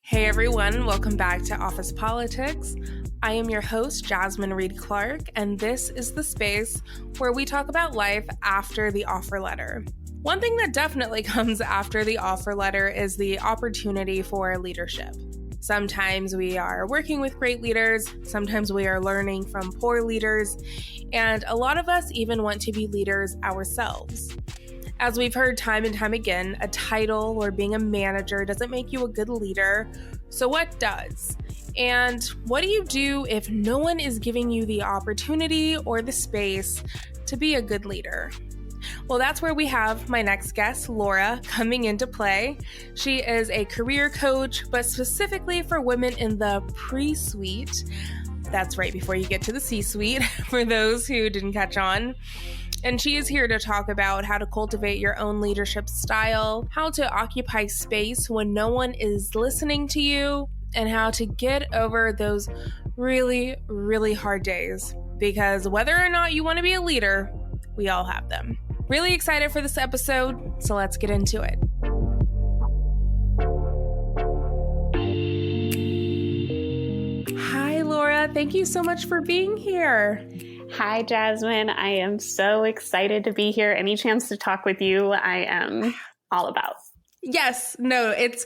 Hey everyone, welcome back to Office Politics. I am your host, Jasmine Reed Clark, and this is the space where we talk about life after the offer letter. One thing that definitely comes after the offer letter is the opportunity for leadership. Sometimes we are working with great leaders, sometimes we are learning from poor leaders, and a lot of us even want to be leaders ourselves. As we've heard time and time again, a title or being a manager doesn't make you a good leader. So what does? And what do you do if no one is giving you the opportunity or the space to be a good leader? Well, that's where we have my next guest, Laura, coming into play. She is a career coach, but specifically for women in the Presuite. That's right before you get to the C-suite, for those who didn't catch on. And she is here to talk about how to cultivate your own leadership style, how to occupy space when no one is listening to you, and how to get over those really, really hard days. Because whether or not you want to be a leader, we all have them. Really excited for this episode, so let's get into it. Hi, Laura. Thank you so much for being here. Hi, Jasmine. I am so excited to be here. Any chance to talk with you, I am all about. Yes, no, it's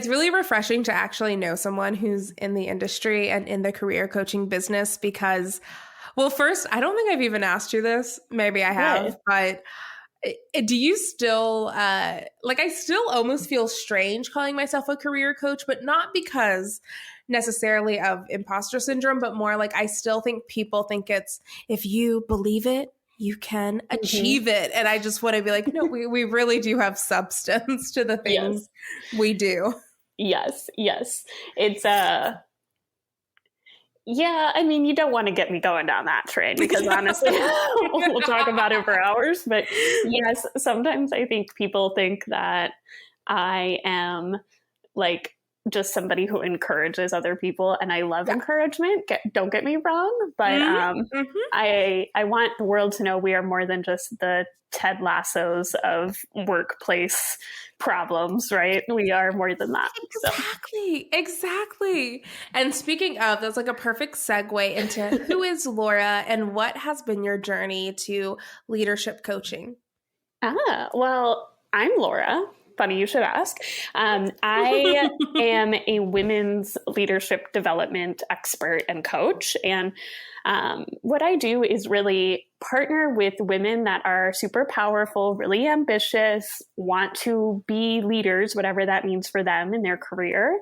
really refreshing to actually know someone who's in the industry and in the career coaching business because, well, first, I don't think I've even asked you this. Maybe I have, but do you still, I still almost feel strange calling myself a career coach, but not because necessarily of imposter syndrome, but more like I still think people think it's, if you believe it, you can achieve it. And I just want to be like, no, we really do have substance to the things we do. Yes. It's yeah, I mean, you don't want to get me going down that train because honestly, we'll talk about it for hours. But yes, sometimes I think people think that I am like just somebody who encourages other people, and I love encouragement. Don't get me wrong, but I want the world to know we are more than just the Ted Lassos of workplace problems, right? We are more than that. Exactly. And speaking of, that's like a perfect segue into who is Laura and what has been your journey to leadership coaching? Well, I'm Laura. Funny you should ask. I am a women's leadership development expert and coach. And what I do is really partner with women that are super powerful, really ambitious, want to be leaders, whatever that means for them in their career,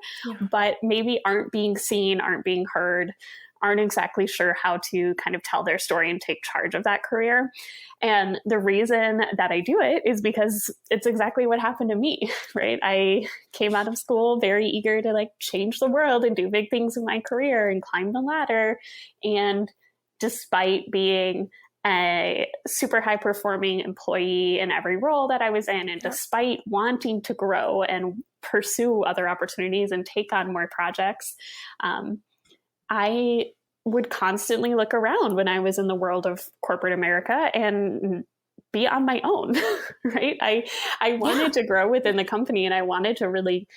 but maybe aren't being seen, aren't being heard, aren't exactly sure how to kind of tell their story and take charge of that career. And the reason that I do it is because it's exactly what happened to me, right? I came out of school very eager to like change the world and do big things in my career and climb the ladder. And despite being a super high performing employee in every role that I was in, and despite wanting to grow and pursue other opportunities and take on more projects, I would constantly look around when I was in the world of corporate America and be on my own, right? I wanted to grow within the company, and I wanted to really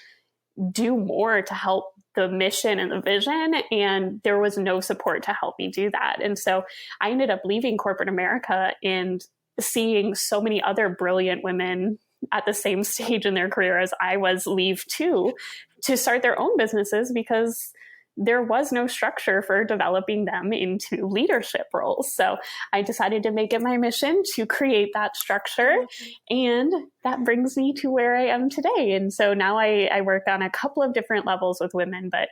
do more to help the mission and the vision. And there was no support to help me do that. And so I ended up leaving corporate America and seeing so many other brilliant women at the same stage in their career as I was leave too, to start their own businesses because there was no structure for developing them into leadership roles. So I decided to make it my mission to create that structure. And that brings me to where I am today. And so now I work on a couple of different levels with women, but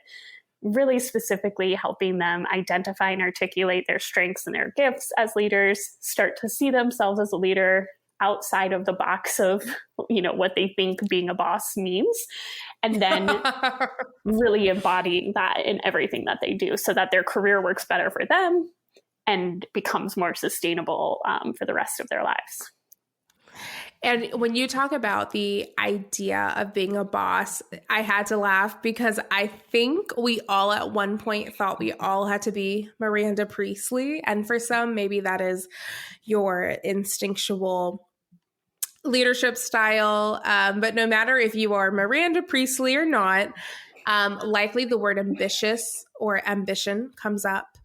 really specifically helping them identify and articulate their strengths and their gifts as leaders, start to see themselves as a leader outside of the box of, what they think being a boss means, and then really embodying that in everything that they do so that their career works better for them and becomes more sustainable for the rest of their lives. And when you talk about the idea of being a boss, I had to laugh because I think we all at one point thought we all had to be Miranda Priestley. And for some, maybe that is your instinctual leadership style. But no matter if you are Miranda Priestley or not, likely the word ambitious or ambition comes up.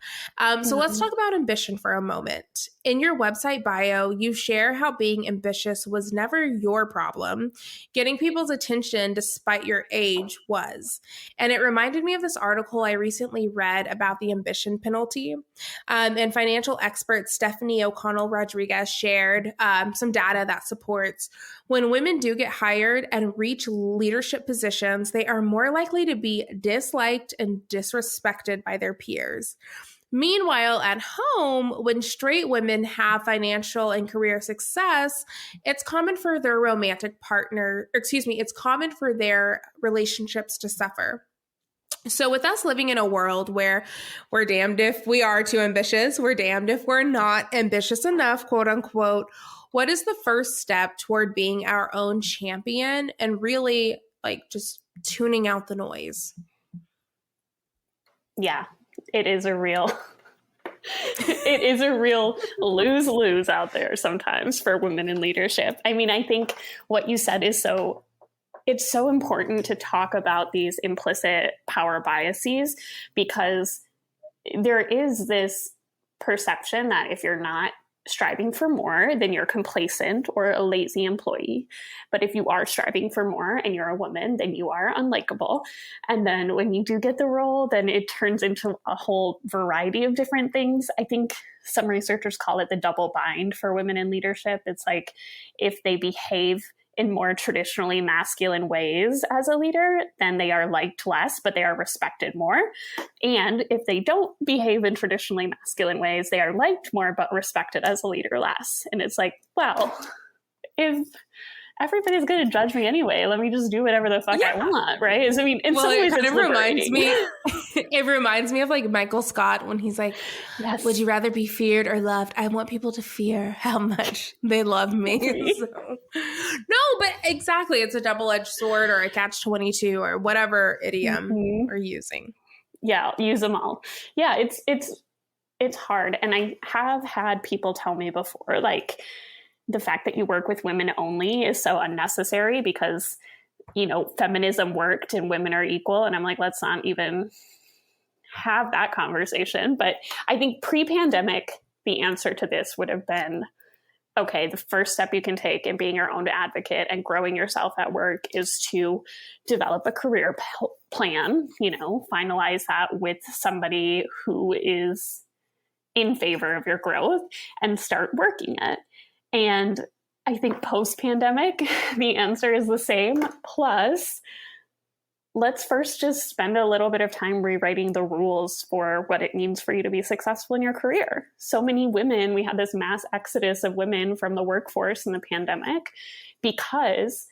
So let's talk about ambition for a moment. In your website bio, you share how being ambitious was never your problem. Getting people's attention despite your age was. And it reminded me of this article I recently read about the ambition penalty. And financial expert Stephanie O'Connell Rodriguez shared some data that supports when women do get hired and reach leadership positions, they are more likely to be disliked and disrespected by their peers. Meanwhile, at home, when straight women have financial and career success, it's common for their romantic partner, it's common for their relationships to suffer. So with us living in a world where we're damned if we are too ambitious, we're damned if we're not ambitious enough, quote unquote, what is the first step toward being our own champion and really like just tuning out the noise? Yeah, it is a real lose-lose out there sometimes for women in leadership. I mean, I think what you said is it's so important to talk about these implicit power biases, because there is this perception that if you're not striving for more, then you're complacent or a lazy employee. But if you are striving for more and you're a woman, then you are unlikable. And then when you do get the role, then it turns into a whole variety of different things. I think some researchers call it the double bind for women in leadership. It's like if they behave in more traditionally masculine ways as a leader, then they are liked less, but they are respected more. And if they don't behave in traditionally masculine ways, they are liked more, but respected as a leader less. And it's like, well, if everybody's going to judge me anyway, let me just do whatever the fuck I want, right? I mean, in some ways it reminds me, it reminds me of like Michael Scott when he's like, yes. Would you rather be feared or loved? I want people to fear how much they love me. So, no, but exactly. It's a double-edged sword or a catch-22 or whatever idiom we're using. Yeah, use them all. Yeah, it's hard. And I have had people tell me before, like, the fact that you work with women only is so unnecessary because, you know, feminism worked and women are equal. And I'm like, let's not even have that conversation. But I think pre-pandemic, the answer to this would have been, okay, the first step you can take in being your own advocate and growing yourself at work is to develop a career plan, you know, finalize that with somebody who is in favor of your growth and start working it. And I think post-pandemic, the answer is the same. Plus, let's first just spend a little bit of time rewriting the rules for what it means for you to be successful in your career. So many women, we had this mass exodus of women from the workforce in the pandemic because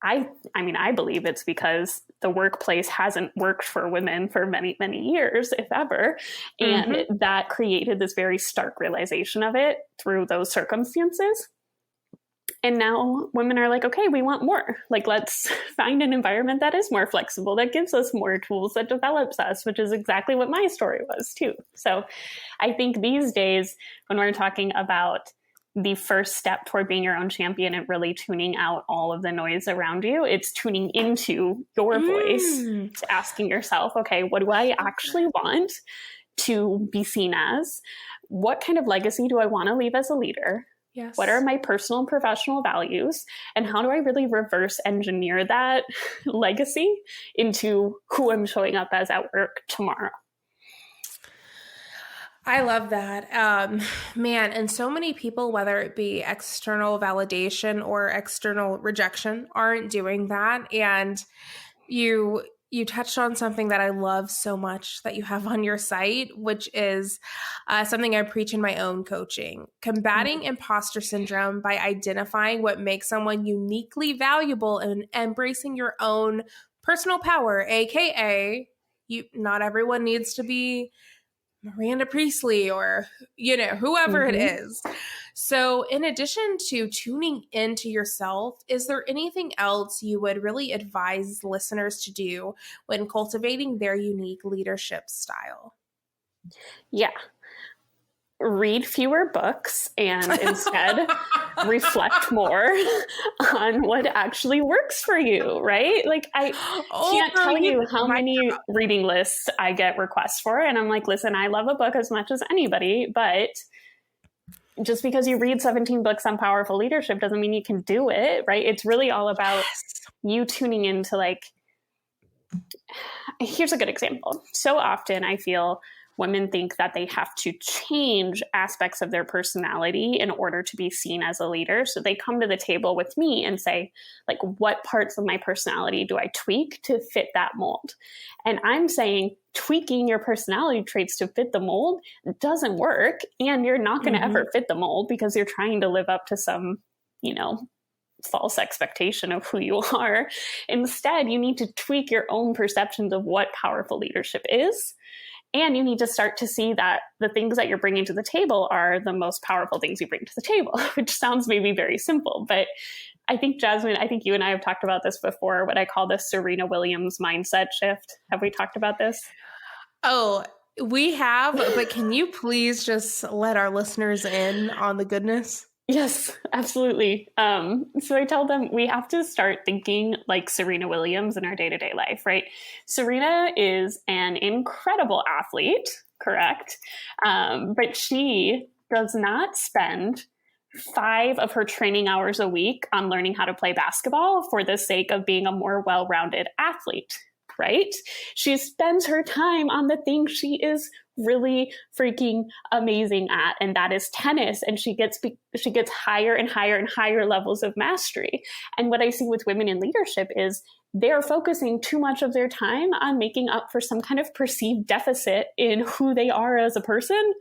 I believe it's because the workplace hasn't worked for women for many, many years, if ever. And that created this very stark realization of it through those circumstances. And now women are like, okay, we want more. Like, let's find an environment that is more flexible, that gives us more tools, that develops us, which is exactly what my story was too. So I think these days, when we're talking about the first step toward being your own champion and really tuning out all of the noise around you, it's tuning into your voice, asking yourself, okay, what do I actually want to be seen as? What kind of legacy do I want to leave as a leader? Yes. What are my personal and professional values? And how do I really reverse engineer that legacy into who I'm showing up as at work tomorrow? I love that. Man, and so many people, whether it be external validation or external rejection, aren't doing that. And you touched on something that I love so much that you have on your site, which is something I preach in my own coaching. Combating imposter syndrome by identifying what makes someone uniquely valuable and embracing your own personal power, aka not everyone needs to be Miranda Priestley or, whoever it is. So in addition to tuning into yourself, is there anything else you would really advise listeners to do when cultivating their unique leadership style? Yeah. read fewer books and instead reflect more on what actually works for you, right? Like I can't tell you how many reading lists I get requests for. And I'm like, listen, I love a book as much as anybody, but just because you read 17 books on powerful leadership doesn't mean you can do it, right? It's really all about you tuning into like, here's a good example. So often I feel women think that they have to change aspects of their personality in order to be seen as a leader. So they come to the table with me and say, like, what parts of my personality do I tweak to fit that mold? And I'm saying tweaking your personality traits to fit the mold doesn't work. And you're not going to ever fit the mold because you're trying to live up to some, false expectation of who you are. Instead, you need to tweak your own perceptions of what powerful leadership is. And you need to start to see that the things that you're bringing to the table are the most powerful things you bring to the table, which sounds maybe very simple. But I think, Jasmine, you and I have talked about this before, what I call the Serena Williams mindset shift. Have we talked about this? Oh, we have, but can you please just let our listeners in on the goodness? Yes, absolutely. So I tell them we have to start thinking like Serena Williams in our day-to-day life, right? Serena is an incredible athlete, correct? But she does not spend 5 of her training hours a week on learning how to play basketball for the sake of being a more well-rounded athlete, right? She spends her time on the thing she is really freaking amazing at, and that is tennis. And she gets higher and higher and higher levels of mastery. And what I see with women in leadership is they're focusing too much of their time on making up for some kind of perceived deficit in who they are as a person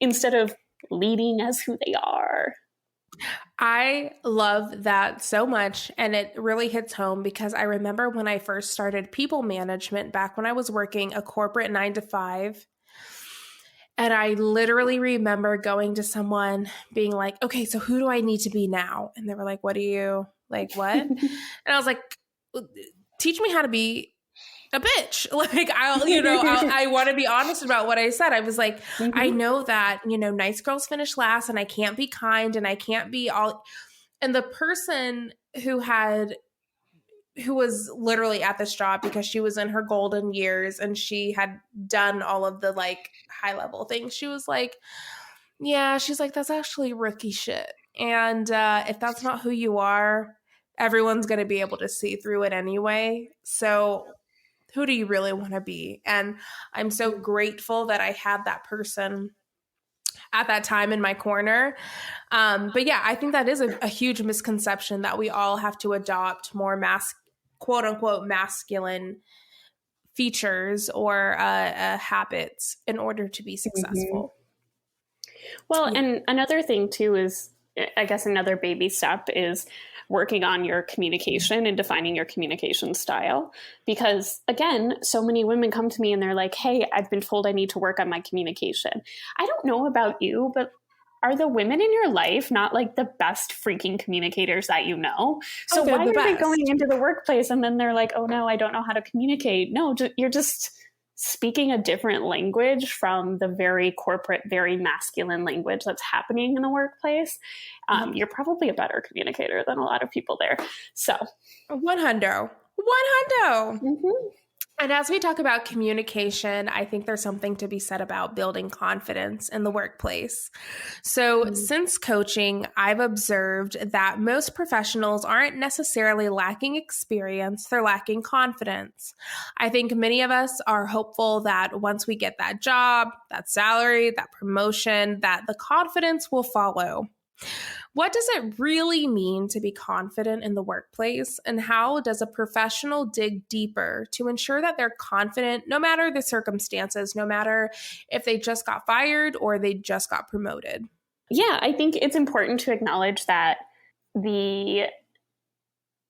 instead of leading as who they are. I love that so much. And it really hits home because I remember when I first started people management back when I was working a corporate 9-to-5. And I literally remember going to someone being like, okay, so who do I need to be now? And they were like, what? And I was like, teach me how to be a bitch. Like, I want to be honest about what I said. I was like, I know that, nice girls finish last and I can't be kind and I can't be all. And the person who was literally at this job because she was in her golden years and she had done all of the like high level things. She was like, yeah, she's like, that's actually rookie shit. And if that's not who you are, everyone's going to be able to see through it anyway. So who do you really want to be? And I'm so grateful that I had that person at that time in my corner. But yeah, I think that is a huge misconception that we all have to adopt more quote unquote masculine features or habits in order to be successful. Well, and another thing too is, I guess another baby step is working on your communication and defining your communication style. Because again, so many women come to me and they're like, hey, I've been told I need to work on my communication. I don't know about you, but are the women in your life not like the best freaking communicators that you know? So why are they going into the workplace and then they're like, oh no, I don't know how to communicate? No, you're just speaking a different language from the very corporate, very masculine language that's happening in the workplace. You're probably a better communicator than a lot of people there. So 100. And as we talk about communication, I think there's something to be said about building confidence in the workplace. So since coaching, I've observed that most professionals aren't necessarily lacking experience, they're lacking confidence. I think many of us are hopeful that once we get that job, that salary, that promotion, that the confidence will follow. What does it really mean to be confident in the workplace? And how does a professional dig deeper to ensure that they're confident no matter the circumstances, no matter if they just got fired or they just got promoted? Yeah, I think it's important to acknowledge that the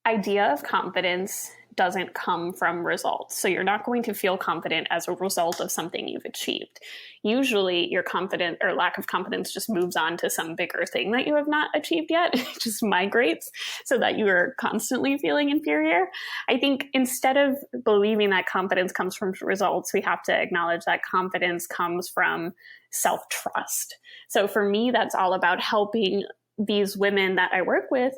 idea of confidence doesn't come from results. So you're not going to feel confident as a result of something you've achieved. Usually your confidence or lack of confidence just moves on to some bigger thing that you have not achieved yet. It just migrates. so that you are constantly feeling inferior. I think instead of believing that confidence comes from results, we have to acknowledge that confidence comes from self-trust. So for me, that's all about helping these women that I work with,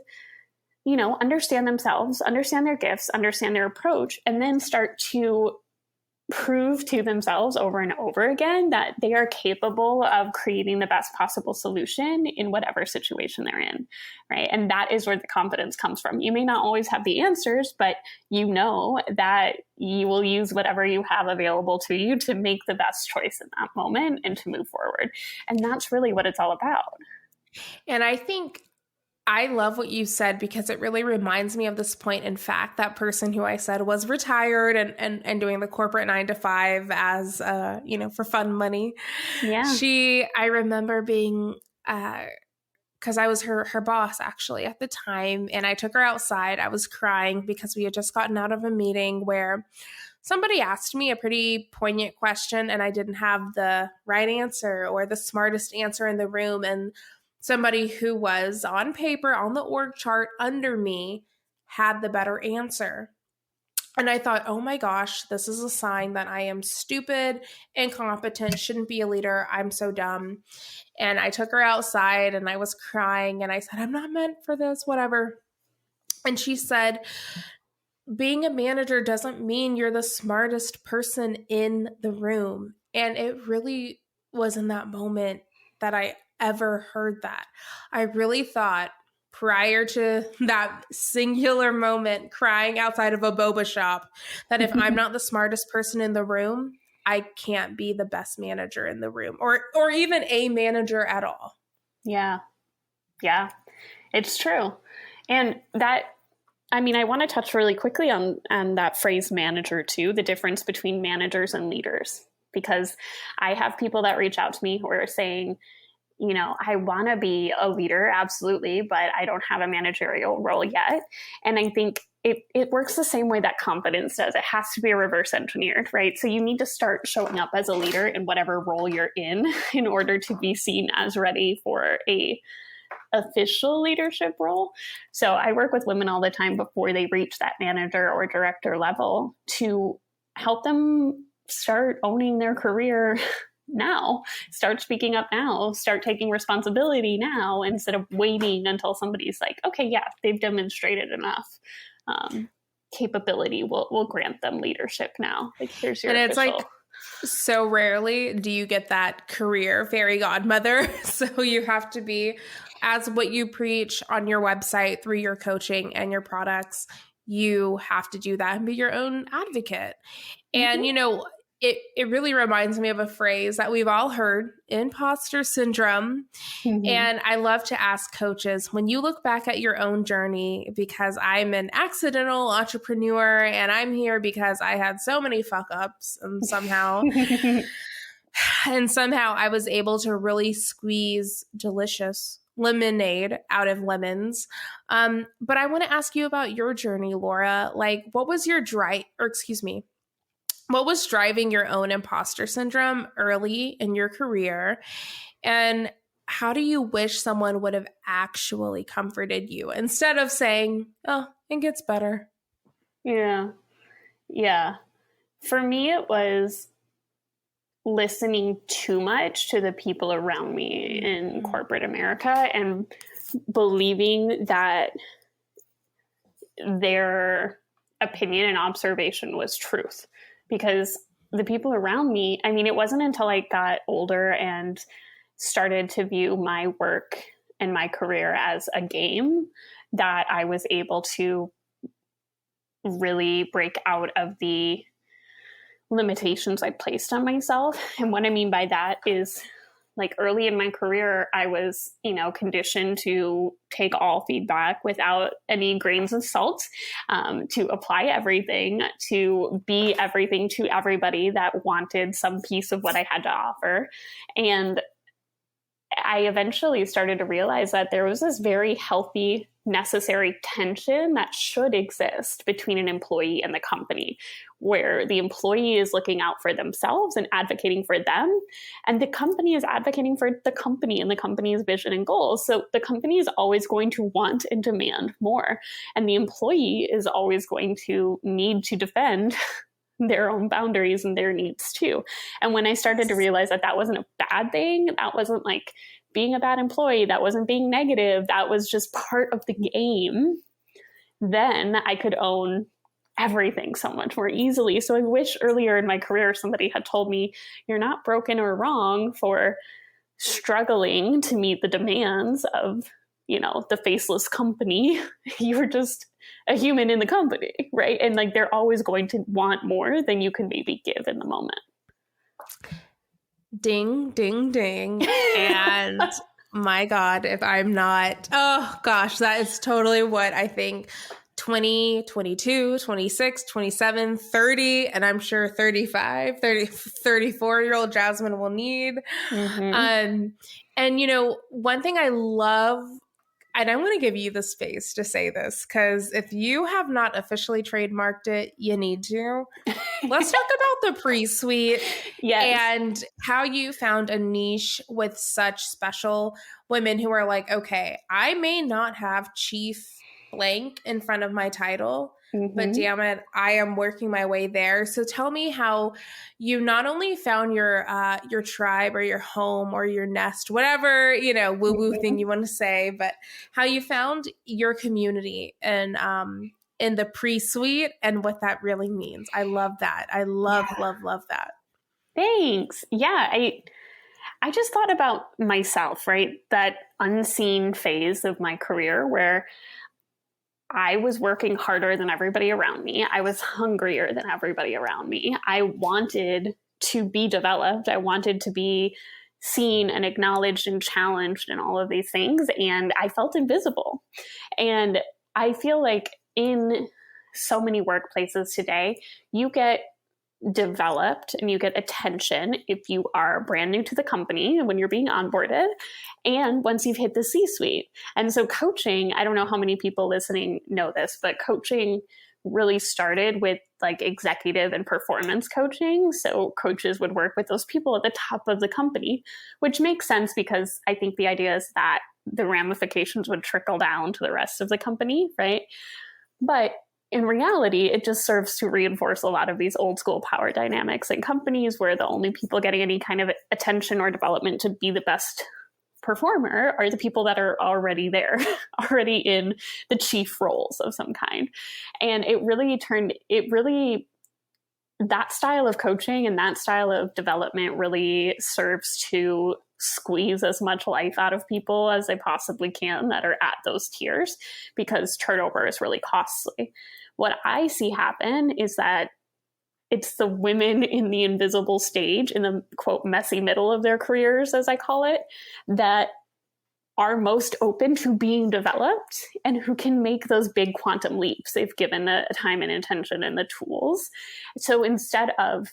understand themselves, understand their gifts, understand their approach, and then start to prove to themselves over and over again that they are capable of creating the best possible solution in whatever situation they're in, right? And that is where the confidence comes from. You may not always have the answers, but you know that you will use whatever you have available to you to make the best choice in that moment and to move forward. And that's really what it's all about. And I think I love what you said, because it really reminds me of this point. In fact, that person who I said was retired and doing the corporate 9 to 5 as, for fun money. Yeah. I remember being, because I was her boss actually at the time, and I took her outside. I was crying because we had just gotten out of a meeting where somebody asked me a pretty poignant question and I didn't have the right answer or the smartest answer in the room. And somebody who was on paper on the org chart under me had the better answer. And I thought, oh my gosh, this is a sign that I am stupid, incompetent, shouldn't be a leader. I'm so dumb. And I took her outside and I was crying and I said, I'm not meant for this, whatever. And she said, being a manager doesn't mean you're the smartest person in the room. And it really was in that moment that I ever heard that. I really thought, prior to that singular moment crying outside of a boba shop, that if I'm not the smartest person in the room, I can't be the best manager in the room or even a manager at all. Yeah. Yeah, it's true. And I want to touch really quickly on that phrase manager too, the difference between managers and leaders, because I have people that reach out to me who are saying, I want to be a leader, absolutely, but I don't have a managerial role yet. And I think it works the same way that confidence does. It has to be reverse engineered, right? So you need to start showing up as a leader in whatever role you're in order to be seen as ready for a official leadership role. So I work with women all the time before they reach that manager or director level to help them start owning their career now, start speaking up now, start taking responsibility now, instead of waiting until somebody's like, okay, yeah, they've demonstrated enough capability. We'll grant them leadership now. Like, here's your and official. It's like, so rarely do you get that career fairy godmother. So you have to be, as what you preach on your website through your coaching and your products, you have to do that and be your own advocate. And, it really reminds me of a phrase that we've all heard, imposter syndrome. Mm-hmm. And I love to ask coaches, when you look back at your own journey, because I'm an accidental entrepreneur and I'm here because I had so many fuck ups and somehow I was able to really squeeze delicious lemonade out of lemons. But I want to ask you about your journey, Laura. Like, what was what was driving your own imposter syndrome early in your career? And how do you wish someone would have actually comforted you instead of saying, oh, it gets better? Yeah. Yeah. For me, it was listening too much to the people around me in corporate America and believing that their opinion and observation was truth. Because the people around me, it wasn't until I got older and started to view my work and my career as a game that I was able to really break out of the limitations I placed on myself. And what I mean by that is, like, early in my career, I was, conditioned to take all feedback without any grains of salt, to apply everything, to be everything to everybody that wanted some piece of what I had to offer. And I eventually started to realize that there was this very healthy necessary tension that should exist between an employee and the company, where the employee is looking out for themselves and advocating for them, and the company is advocating for the company and the company's vision and goals. So the company is always going to want and demand more, and the employee is always going to need to defend their own boundaries and their needs too. And when I started to realize that that wasn't a bad thing, that wasn't like being a bad employee, that wasn't being negative, that was just part of the game, then I could own everything so much more easily. So I wish earlier in my career somebody had told me, you're not broken or wrong for struggling to meet the demands of, you know, the faceless company. You're just a human in the company, right? And like they're always going to want more than you can maybe give in the moment. Ding, ding, ding. And my God, if I'm not, oh gosh, that is totally what I think 20, 22, 26, 27, 30, and I'm sure 35, 30, 34-year-old Jasmine will need. And, you know, one thing I love, and I'm going to give you the space to say this, because if you have not officially trademarked it, you need to. Let's talk about the Presuite and how you found a niche with such special women who are like, okay, I may not have chief blank in front of my title, but damn it, I am working my way there. So tell me how you not only found your tribe or your home or your nest, whatever, you know, woo-woo thing you want to say, but how you found your community and in the Presuite and what that really means. I love that. I love that. Thanks. Yeah, I just thought about myself, right? That unseen phase of my career where I was working harder than everybody around me. I was hungrier than everybody around me. I wanted to be developed. I wanted to be seen and acknowledged and challenged and all of these things. And I felt invisible. And I feel like in so many workplaces today, you get developed and you get attention if you are brand new to the company when you're being onboarded and once you've hit the C-suite. And so coaching, I don't know how many people listening know this, but coaching really started with like executive and performance coaching. So coaches would work with those people at the top of the company, which makes sense because I think the idea is that the ramifications would trickle down to the rest of the company, right? But in reality, it just serves to reinforce a lot of these old school power dynamics in companies where the only people getting any kind of attention or development to be the best performer are the people that are already there, already in the chief roles of some kind. And that style of coaching and that style of development really serves to squeeze as much life out of people as they possibly can that are at those tiers, because turnover is really costly. What I see happen is that it's the women in the invisible stage, in the quote messy middle of their careers, as I call it, that are most open to being developed and who can make those big quantum leaps if given the time and attention and the tools. So instead of,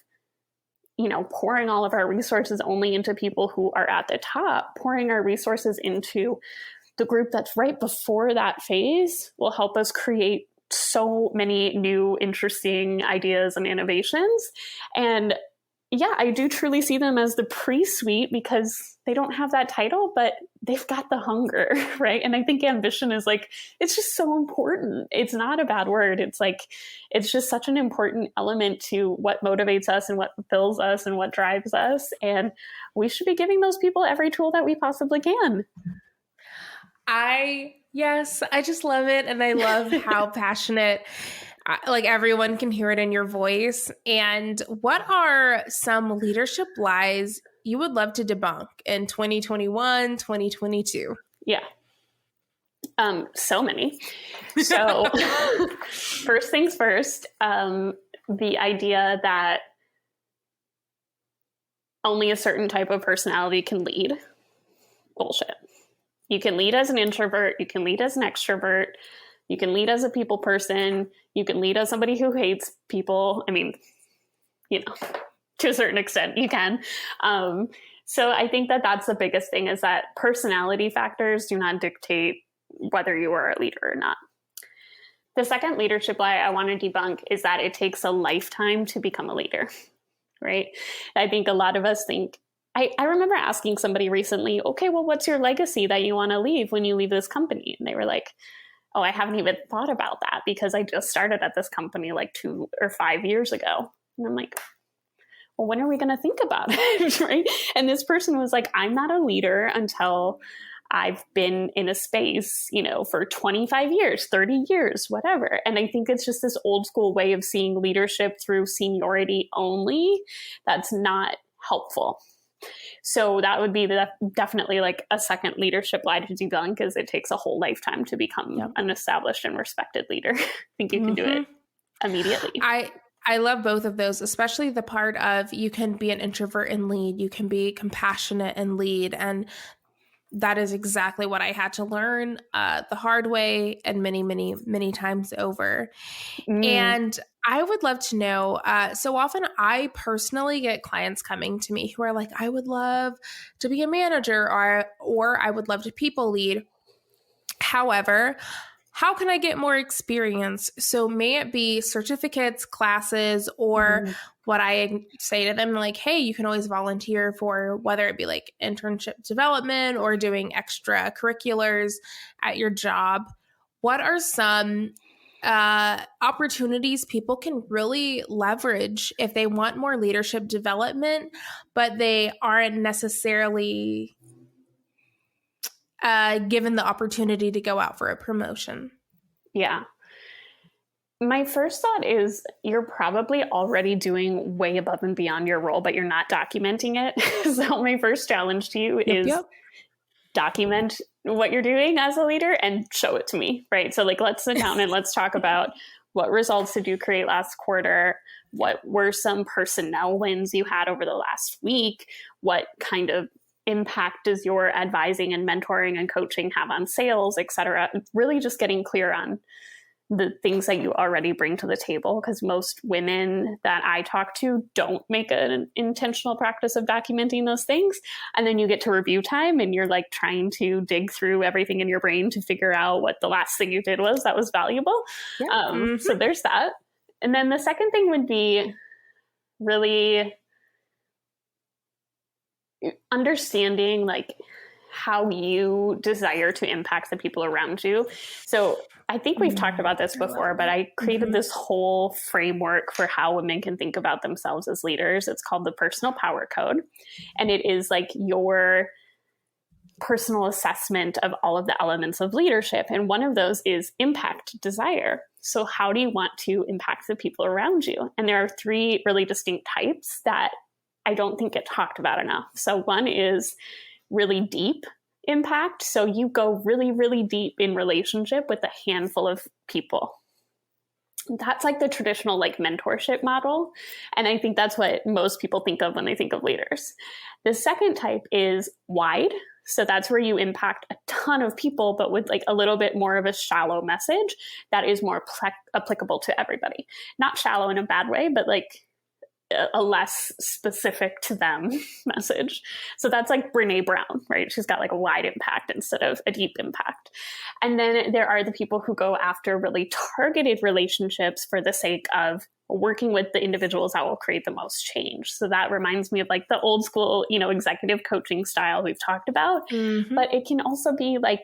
you know, pouring all of our resources only into people who are at the top, pouring our resources into the group that's right before that phase will help us create so many new, interesting ideas and innovations. And yeah, I do truly see them as the Presuite because they don't have that title, but they've got the hunger, right? And I think ambition is like, it's just so important. It's not a bad word. It's like, it's just such an important element to what motivates us and what fulfills us and what drives us. And we should be giving those people every tool that we possibly can. Yes, I just love it. And I love how passionate, like everyone can hear it in your voice. And what are some leadership lies you would love to debunk in 2021, 2022? Yeah. So many. So first things first, the idea that only a certain type of personality can lead. Bullshit. You can lead as an introvert. You can lead as an extrovert. You can lead as a people person. You can lead as somebody who hates people. I mean, you know, to a certain extent, you can. So I think that that's the biggest thing, is that personality factors do not dictate whether you are a leader or not. The second leadership lie I want to debunk is that it takes a lifetime to become a leader, right? I think a lot of us think, I remember asking somebody recently, okay, well, what's your legacy that you want to leave when you leave this company? And they were like, oh, I haven't even thought about that because I just started at this company like 2 or 5 years ago. And I'm like, well, when are we going to think about it, right? And this person was like, I'm not a leader until I've been in a space, for 25 years, 30 years, whatever. And I think it's just this old school way of seeing leadership through seniority only that's not helpful. So that would be definitely like a second leadership lie to debunk, is it takes a whole lifetime to become an established and respected leader. I think you can do it immediately. I love both of those, especially the part of you can be an introvert and lead, you can be compassionate and lead. And that is exactly what I had to learn the hard way and many, many, many times over. And I would love to know, so often I personally get clients coming to me who are like, I would love to be a manager or I would love to people lead. However, how can I get more experience? So may it be certificates, classes, or what I say to them, like, hey, you can always volunteer for whether it be like internship development or doing extracurriculars at your job. What are some opportunities people can really leverage if they want more leadership development, but they aren't necessarily given the opportunity to go out for a promotion? Yeah. My first thought is you're probably already doing way above and beyond your role, but you're not documenting it. So my first challenge to you is document what you're doing as a leader and show it to me, right? So like, let's sit down and let's talk about what results did you create last quarter? What were some personnel wins you had over the last week? What kind of impact does your advising and mentoring and coaching have on sales, et cetera? Really just getting clear on the things that you already bring to the table, because most women that I talk to don't make an intentional practice of documenting those things. And then you get to review time and you're like trying to dig through everything in your brain to figure out what the last thing you did was that was valuable. So there's that. And then the second thing would be really understanding like how you desire to impact the people around you. So I think we've talked about this before, but I created this whole framework for how women can think about themselves as leaders. It's called the Personal Power Code. And it is like your personal assessment of all of the elements of leadership. And one of those is impact desire. So how do you want to impact the people around you? And there are 3 really distinct types that I don't think get talked about enough. So one is really deep impact. So you go really, really deep in relationship with a handful of people. That's like the traditional like mentorship model. And I think that's what most people think of when they think of leaders. The second type is wide. So that's where you impact a ton of people, but with like a little bit more of a shallow message that is more applicable to everybody. Not shallow in a bad way, but like a less specific to them message. So that's like Brene Brown, right? She's got like a wide impact instead of a deep impact. And then there are the people who go after really targeted relationships for the sake of working with the individuals that will create the most change. So that reminds me of like the old school, executive coaching style we've talked about, but it can also be like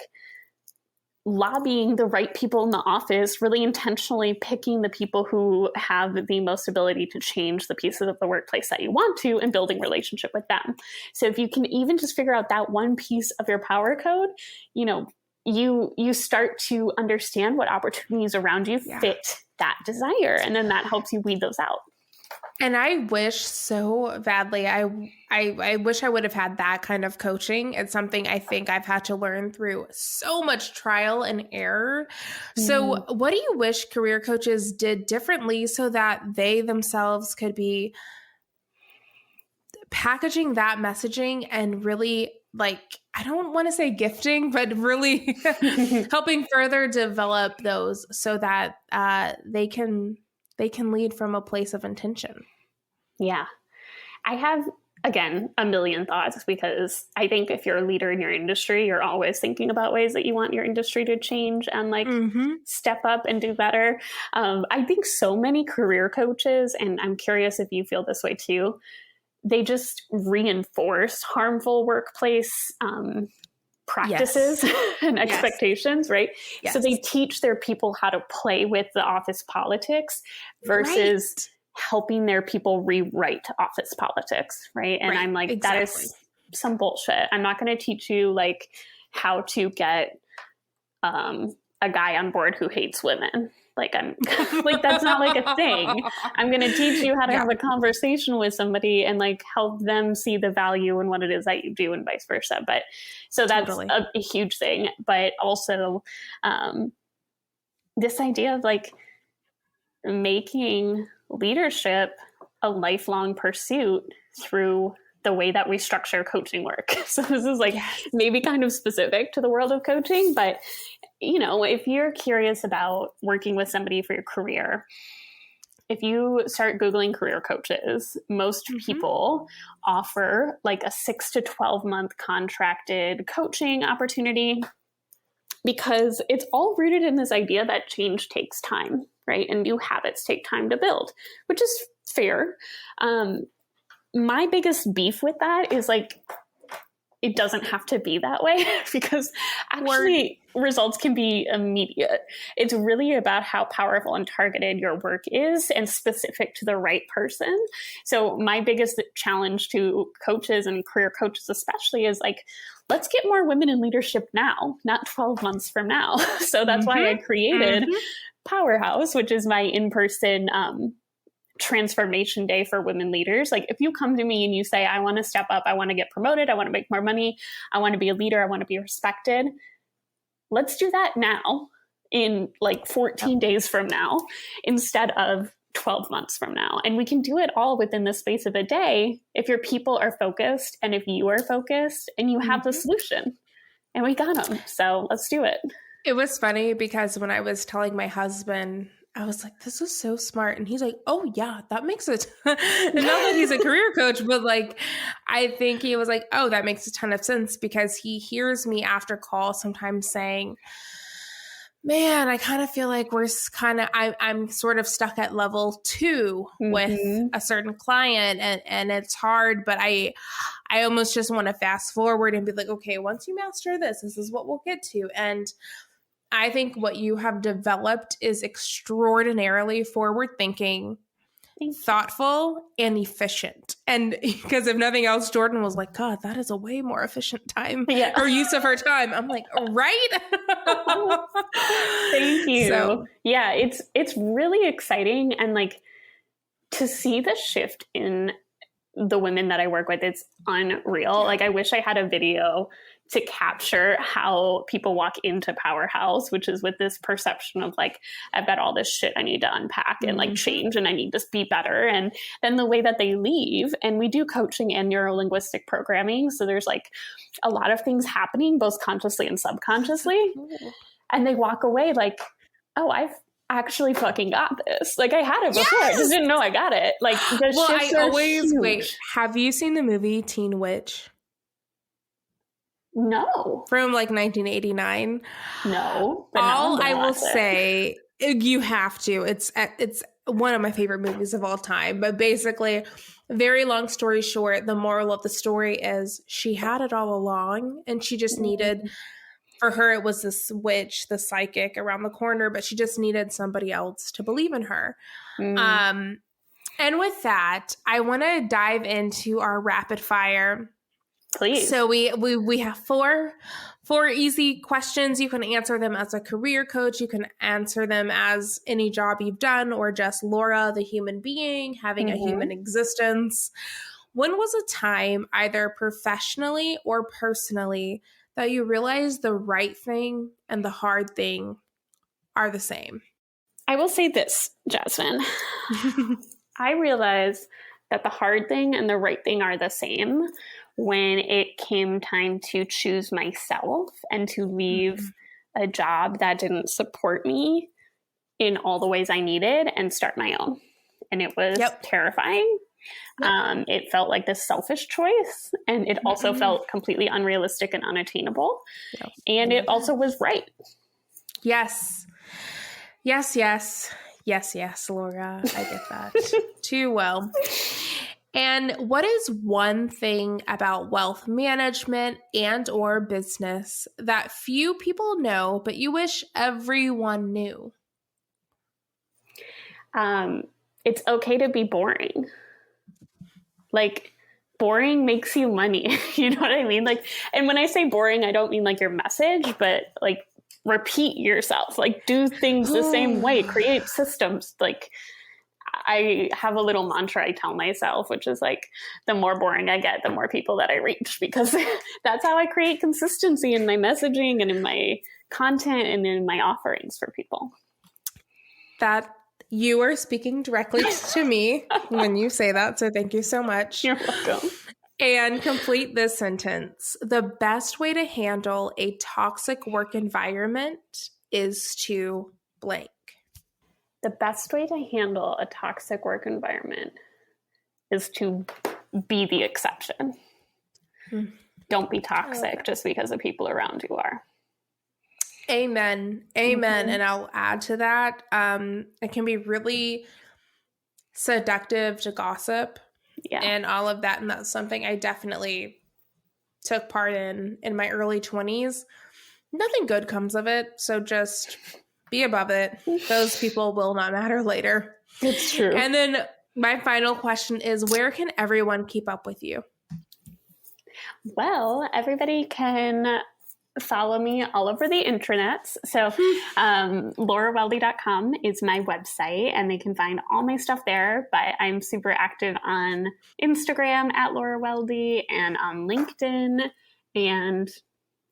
lobbying the right people in the office, really intentionally picking the people who have the most ability to change the pieces of the workplace that you want to and building relationship with them. So if you can even just figure out that one piece of your power code, you start to understand what opportunities around you fit that desire. And then that helps you weed those out. And I wish so badly, I wish I would have had that kind of coaching. It's something I think I've had to learn through so much trial and error. So what do you wish career coaches did differently so that they themselves could be packaging that messaging and really, like, I don't want to say gifting, but really helping further develop those so that they can lead from a place of intention? Yeah. I have again, a million thoughts, because I think if you're a leader in your industry, you're always thinking about ways that you want your industry to change and like step up and do better. I think so many career coaches, and I'm curious if you feel this way too, they just reinforce harmful workplace practices and expectations, right? Yes. So they teach their people how to play with the office politics versus helping their people rewrite office politics, right? And I'm like, that is some bullshit. I'm not going to teach you like how to get a guy on board who hates women. Like I'm like, that's not like a thing. I'm going to teach you how to have a conversation with somebody and like help them see the value in what it is that you do and vice versa. But so that's a huge thing. But also this idea of like making leadership a lifelong pursuit through the way that we structure coaching work. So this is like maybe kind of specific to the world of coaching, but you know, if you're curious about working with somebody for your career, if you start Googling career coaches, most people offer like a 6 to 12 month contracted coaching opportunity, because it's all rooted in this idea that change takes time, right? And new habits take time to build, which is fair. My biggest beef with that is like, it doesn't have to be that way, because actually results can be immediate. It's really about how powerful and targeted your work is and specific to the right person. So my biggest challenge to coaches and career coaches especially is like, let's get more women in leadership now, not 12 months from now. So that's why I created Powerhouse, which is my in-person transformation day for women leaders. Like if you come to me and you say, I want to step up, I want to get promoted, I want to make more money, I want to be a leader, I want to be respected, let's do that now in like 14 days from now instead of 12 months from now. And we can do it all within the space of a day if your people are focused and if you are focused and you have the solution. And we got them. So let's do it. It was funny because when I was telling my husband, I was like, this is so smart. And he's like, oh yeah, that makes it. And not that he's a career coach, but like, I think he was like, oh, that makes a ton of sense, because he hears me after calls sometimes saying, man, I kind of feel like I'm sort of stuck at level 2 with a certain client, and it's hard, but I almost just want to fast forward and be like, okay, once you master this is what we'll get to. And I think what you have developed is extraordinarily forward-thinking, thoughtful, and efficient. And because if nothing else, Jordan was like, God, that is a way more efficient time or use of her time. I'm like, right? Thank you. So, yeah, it's really exciting. And like to see the shift in the women that I work with, it's unreal. Like I wish I had a video to capture how people walk into Powerhouse, which is with this perception of like, I've got all this shit I need to unpack and like change, and I need to be better. And then the way that they leave, and we do coaching and neuro-linguistic programming. So there's like a lot of things happening both consciously and subconsciously. And they walk away like, oh, I've actually fucking got this. Like I had it before. I just didn't know I got it. Like the shifts are huge. Wait, have you seen the movie Teen Witch? No. From like 1989. No. All I will say, you have to. It's one of my favorite movies of all time. But basically, very long story short, the moral of the story is she had it all along, and she just needed, for her, it was this witch, the psychic around the corner, but she just needed somebody else to believe in her. And with that, I want to dive into our rapid fire. Please. So we have four easy questions. You can answer them as a career coach. You can answer them as any job you've done, or just Laura, the human being, having a human existence. When was a time, either professionally or personally, that you realized the right thing and the hard thing are the same? I will say this, Jasmine. I realized that the hard thing and the right thing are the same when it came time to choose myself and to leave a job that didn't support me in all the ways I needed and start my own. And it was terrifying. It felt like this selfish choice, and it also felt completely unrealistic and unattainable. Yep. And it also was right. Yes. Yes, yes. Yes, yes, Laura. I get that too well. And what is one thing about wealth management and or business that few people know, but you wish everyone knew? It's okay to be boring. Like, boring makes you money. You know what I mean? Like, and when I say boring, I don't mean like your message, but like repeat yourself, like do things the same way, create systems. Like, I have a little mantra I tell myself, which is like, the more boring I get, the more people that I reach, because that's how I create consistency in my messaging and in my content and in my offerings for people. That you are speaking directly to me when you say that. So thank you so much. You're welcome. And complete this sentence. The best way to handle a toxic work environment is to blank. The best way to handle a toxic work environment is to be the exception. Don't be toxic just because the people around you are. Amen. Amen. And I'll add to that. It can be really seductive to gossip and all of that. And that's something I definitely took part in my early 20s. Nothing good comes of it. So just be above it. Those people will not matter later. It's true. And then my final question is, where can everyone keep up with you? Well, everybody can follow me all over the intranets. So lauraweldy.com is my website, and they can find all my stuff there. But I'm super active on Instagram at Laura Weldy and on LinkedIn, and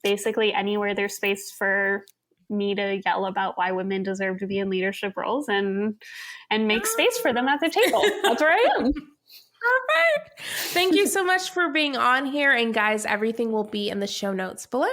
basically anywhere there's space for me to yell about why women deserve to be in leadership roles and make space for them at the table. That's where I am. Perfect. Thank you so much for being on here. And guys, everything will be in the show notes below.